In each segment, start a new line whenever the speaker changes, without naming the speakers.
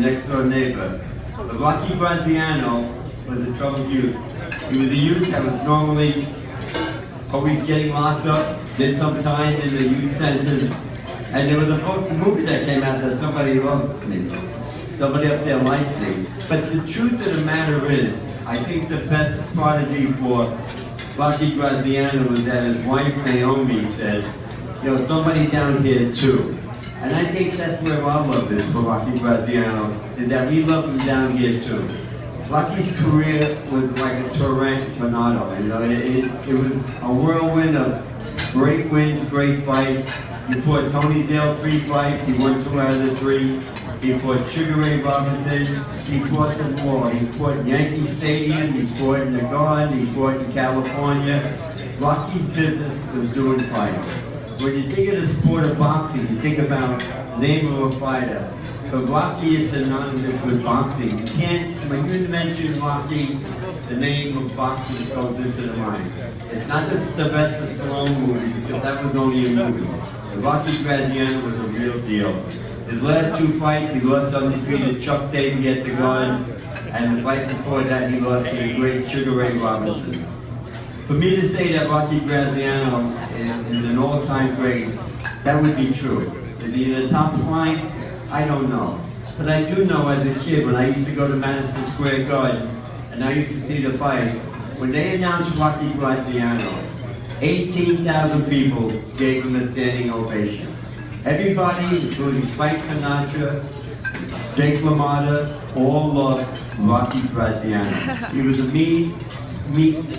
next door neighbor. But Rocky Graziano was a troubled youth. He was a youth that was normally always getting locked up, did some time in the youth centers. And there was a movie that came out that somebody loves me. Somebody up there likes me. But the truth of the matter is, I think the best prodigy for Rocky Graziano was that his wife Naomi said, somebody down here too. And I think that's where our love is for Rocky Graziano, is that we love him down here too. Rocky's career was like a tornado, it was a whirlwind of great wins, great fights. He fought Tony Zale 3 fights, he won 2 out of the 3. He fought Sugar Ray Robinson, he fought them all. He fought Yankee Stadium, he fought in the Garden, he fought in California. Rocky's business was doing fights. When you think of the sport of boxing, you think about the name of a fighter. But Rocky is synonymous with boxing. You can't, when you mention Rocky, the name of boxing goes into the mind. It's not just the Sylvester Stallone movie, because that was only a movie. But Rocky Graziano was a real deal. His last 2 fights, he lost undefeated Chuck Davey at the Garden, and the fight before that, he lost to the great Sugar Ray Robinson. For me to say that Rocky Graziano is an all-time great, that would be true. Is he in the top 5? I don't know. But I do know as a kid, when I used to go to Madison Square Garden, and I used to see the fights, when they announced Rocky Graziano, 18,000 people gave him a standing ovation. Everybody, including Frank Sinatra, Jake LaMotta, all loved Rocky Graziano. He was a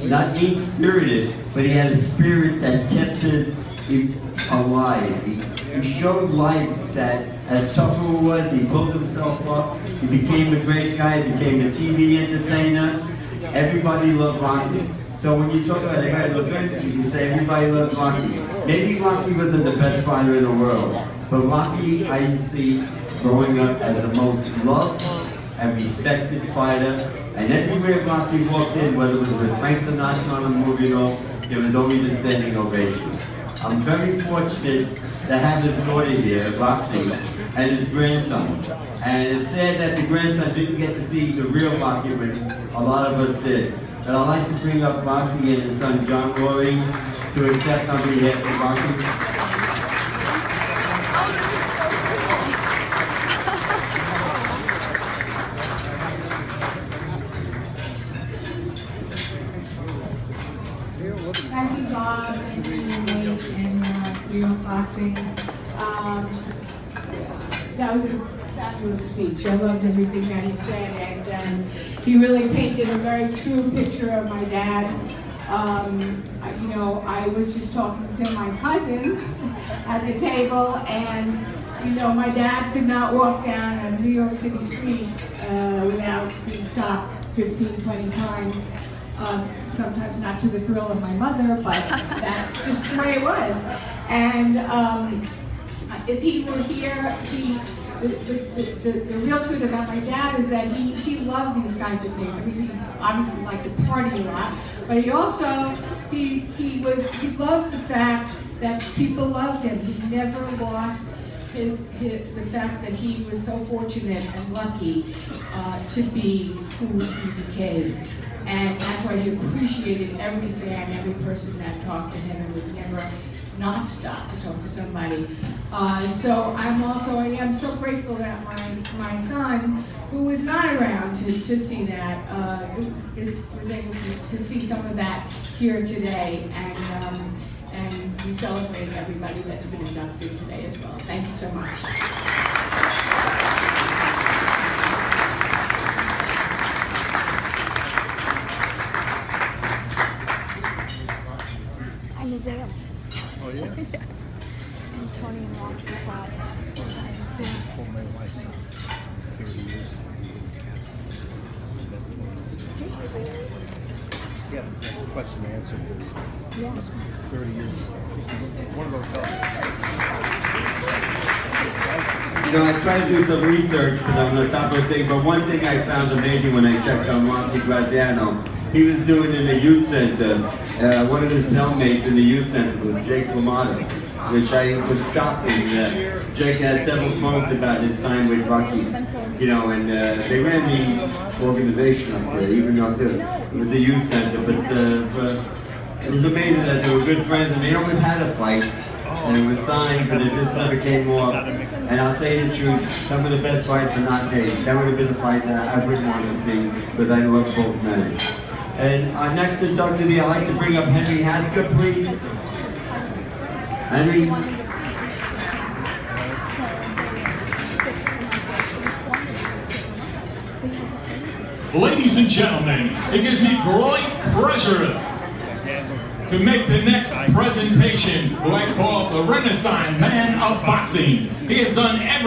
not mean-spirited, but he had a spirit that kept him alive. He showed life that as tough as it was, he pulled himself up, he became a great guy, he became a TV entertainer. Everybody loved Rocky. So when you talk about the guy look good, you say everybody loves Rocky. Maybe Rocky wasn't the best fighter in the world, but Rocky I used to see growing up as the most loved and respected fighter. And everywhere Rocky walked in, whether it was with Frank Sinatra on a movie or there was always a standing ovation. I'm very fortunate to have his daughter here, Roxy, and his grandson. And it's sad that the grandson didn't get to see the real Rocky, but a lot of us did. But I'd like to bring up Roxy and his son John Rory to accept on behalf of Roxy.
Thank you, Bob, and Nate, and New York Boxing. That was a fabulous speech. I loved everything that he said, and he really painted a very true picture of my dad. I was just talking to my cousin at the table, and my dad could not walk down a New York City street without being stopped 15, 20 times. Sometimes not to the thrill of my mother, but that's just the way it was. And if he were here, the real truth about my dad is that he loved these kinds of things. I mean, he obviously liked to party a lot, but he also he loved the fact that people loved him. He never lost the fact that he was so fortunate and lucky to be who he became. And that's why he appreciated every fan, every person that talked to him, and would never not stop to talk to somebody. So I am so grateful that my son, who was not around to see that, was able to see some of that here today, and we celebrate everybody that's been inducted today as well. Thank you so much.
Zale.
Oh yeah?
And Tony and Rocky fought.
I just told my wife 30 years ago he was cancer.
Did you really?
Yeah, the question and answer
Yeah.
must be 30 years ago. One of those guys.
I tried to do some research because I'm on the top of the thing, but one thing I found amazing when I checked on Rocky Graziano, he was doing in the youth center. One of his cellmates in the youth center was Jake LaMotta. which I was shocked. And Jake had several quotes about his time with Rocky, you know, and they ran the organization up there, even up there with the youth center. But it was amazing that they were good friends, and they always had a fight, and it was signed, but it just never came off. And I'll tell you the truth, some of the best fights are not made. That would have been a fight that I wouldn't want to see, because I love both men. And our next inductee, I'd like to bring up Henry Haska, please. Henry.
Ladies and gentlemen, it gives me great pleasure to make the next presentation, who I call the Renaissance Man of Boxing. He has done everything.